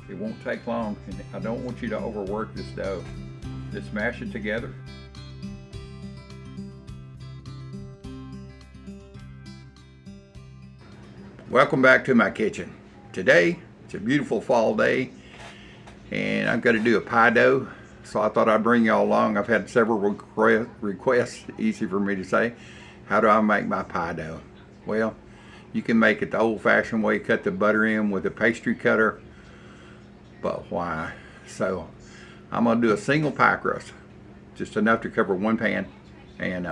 It won't take long, and I don't want you to overwork this dough. Just mash it together. Welcome back to my kitchen. Today, it's a beautiful fall day, and I'm going to do a pie dough. So I thought I'd bring y'all along. I've had several requests, easy for me to say. How do I make my pie dough? Well, you can make it the old-fashioned way, cut the butter in with a pastry cutter. But why? So I'm going to do a single pie crust, just enough to cover one pan, and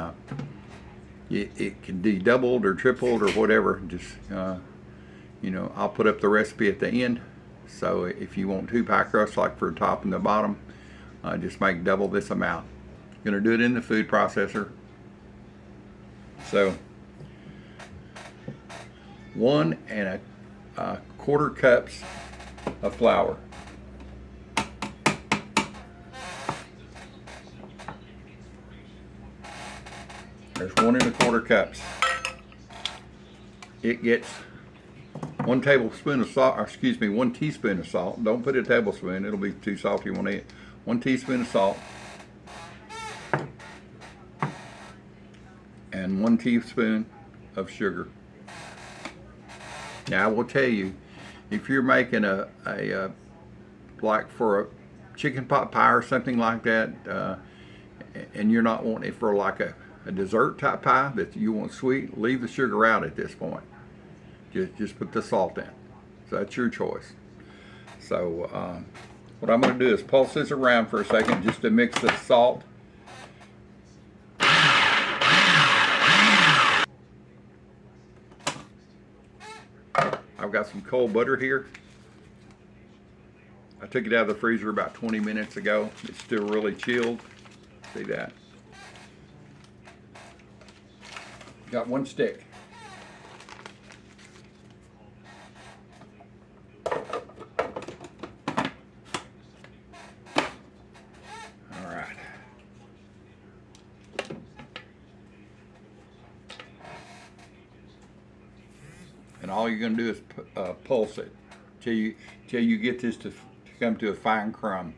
it can be doubled or tripled or whatever. Just I'll put up the recipe at the end. So if you want two pie crusts, like for the top and the bottom, just make double this amount. I'm gonna do it in the food processor. So 1 1/4 cups of flour. There's 1 1/4 cups. It gets 1 tablespoon of salt, or excuse me, 1 teaspoon of salt. Don't put a tablespoon, it'll be too salty when you eat. 1 teaspoon of salt. And 1 teaspoon of sugar. Now I will tell you, if you're making like for a chicken pot pie or something like that, and you're not wanting it for like a dessert type pie that you want sweet, leave the sugar out at this point. Just put the salt in. So that's your choice. So what I'm going to do is pulse this around for a second just to mix the salt. I've got some cold butter here. I took it out of the freezer about 20 minutes ago. It's still really chilled. See that? Got 1 stick. And all you're going to do is pulse it till you get this to come to a fine crumb.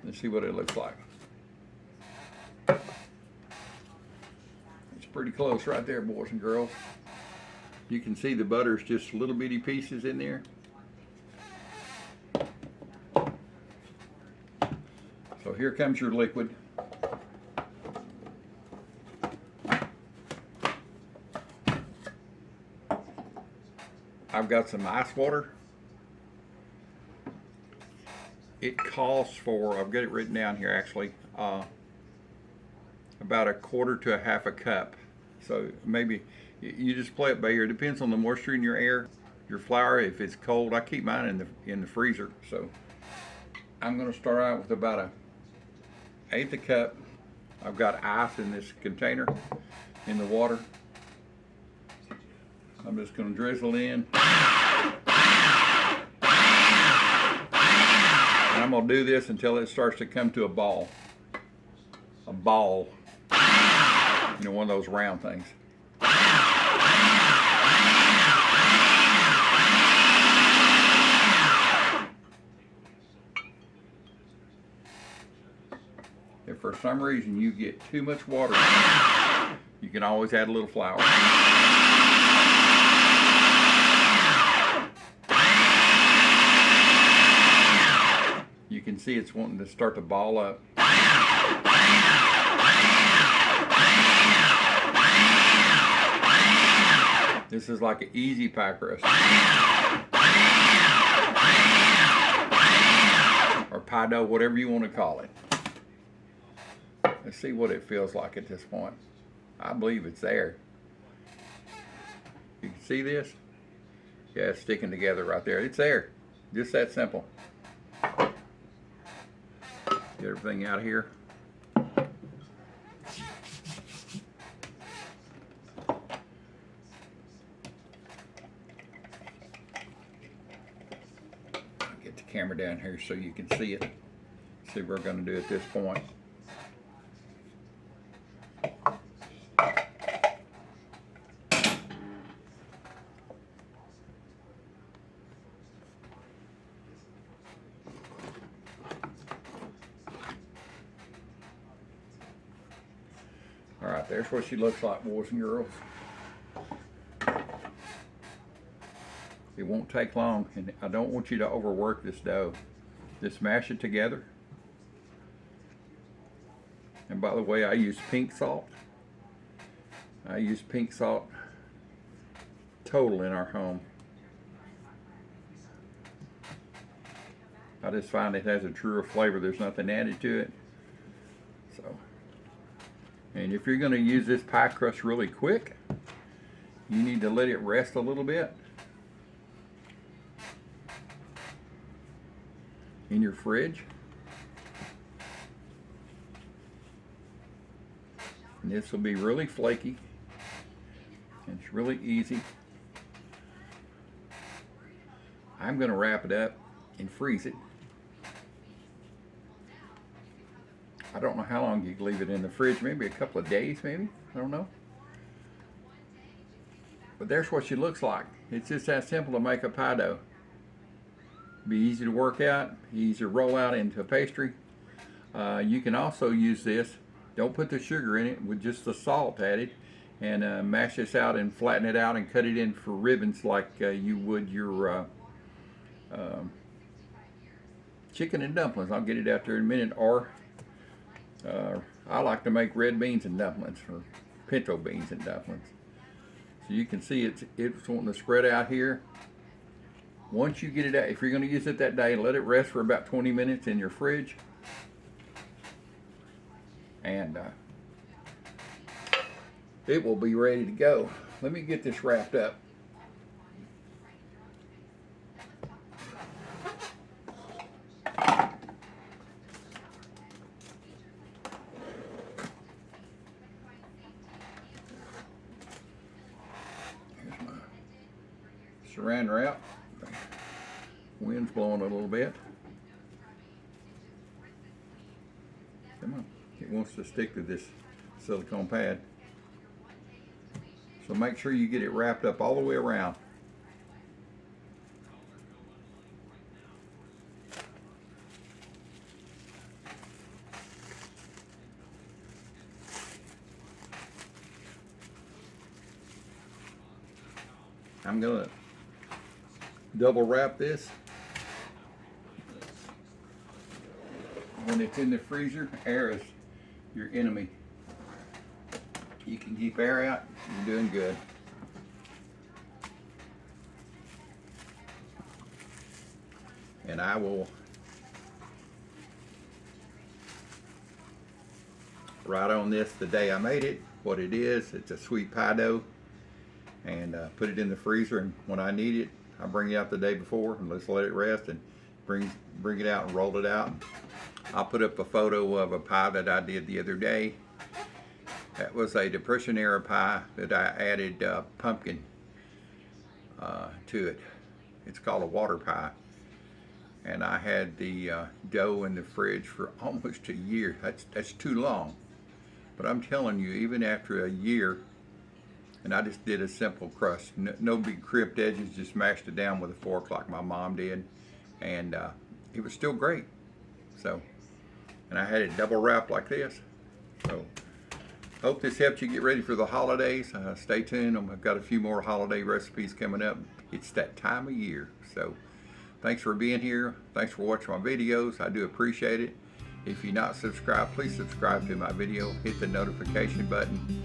Let's see what it looks like. It's pretty close right there, boys and girls. You can see the butter's just little bitty pieces in there. So here comes your liquid. I've got some ice water. It calls for, I've got it written down here actually, about 1/4 to 1/2 cup. So maybe you just play it by ear. It depends on the moisture in your air, your flour. If it's cold, I keep mine in the freezer. So I'm going to start out with about 1/8 cup. I've got ice in this container in the water. I'm just going to drizzle in. And I'm going to do this until it starts to come to a ball. A ball. You know, one of those round things. If for some reason you get too much water, you can always add a little flour. You can see it's wanting to start to ball up. This is like an easy pie crust. Or pie dough, whatever you want to call it. Let's see what it feels like at this point. I believe it's there. You can see this? Yeah, it's sticking together right there. It's there. Just that simple. Get everything out of here. Get the camera down here so you can see it. See what we're going to do at this point. All right, there's what she looks like, boys and girls. It won't take long, and I don't want you to overwork this dough. Just mash it together. And by the way, I use pink salt. I use pink salt total in our home. I just find it has a truer flavor. There's nothing added to it. So, and if you're going to use this pie crust really quick, you need to let it rest a little bit in your fridge. And this will be really flaky. And it's really easy. I'm going to wrap it up and freeze it. I don't know how long you can leave it in the fridge, maybe a couple of days, maybe, I don't know. But there's what she looks like. It's just that simple to make a pie dough. Be easy to work out, easy to roll out into a pastry. You can also use this, don't put the sugar in it, with just the salt added, and mash this out and flatten it out and cut it in for ribbons like you would your chicken and dumplings. I'll get it out there in a minute. Or I like to make red beans and dumplings, or pinto beans and dumplings. So you can see it's wanting to spread out here. Once you get it out, if you're going to use it that day, let it rest for about 20 minutes in your fridge. And it will be ready to go. Let me get this wrapped up. Saran wrap. Wind's blowing a little bit. Come on. It wants to stick to this silicone pad. So make sure you get it wrapped up all the way around. I'm going to double wrap this. When it's in the freezer, air is your enemy. You can keep air out, you're doing good. And I will write on this the day I made it, what it is. It's a sweet pie dough. And put it in the freezer, and when I need it, I bring it out the day before and let's let it rest, and bring it out and roll it out. I'll put up a photo of a pie that I did the other day. That was a Depression era pie that I added pumpkin to it. It's called a water pie. And I had the dough in the fridge for almost a year. That's too long. But I'm telling you, even after a year, and I just did a simple crust, no big crimped edges, just mashed it down with a fork like my mom did, and it was still great. So, and I had it double wrapped like this. So, hope this helped you get ready for the holidays. Stay tuned. I've got a few more holiday recipes coming up. It's that time of year. So, thanks for being here. Thanks for watching my videos. I do appreciate it. If you're not subscribed, please subscribe to my video. Hit the notification button.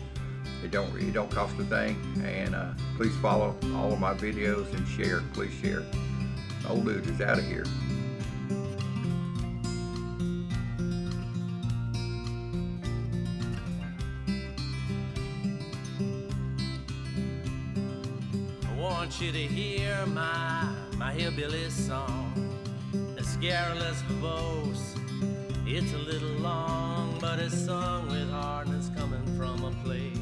It don't cost a thing. And please follow all of my videos and share. Please share. Old Dude is out of here. I want you to hear my hillbilly song, a scurrilous verbose. It's a little long, but it's sung with heart and it's coming from a place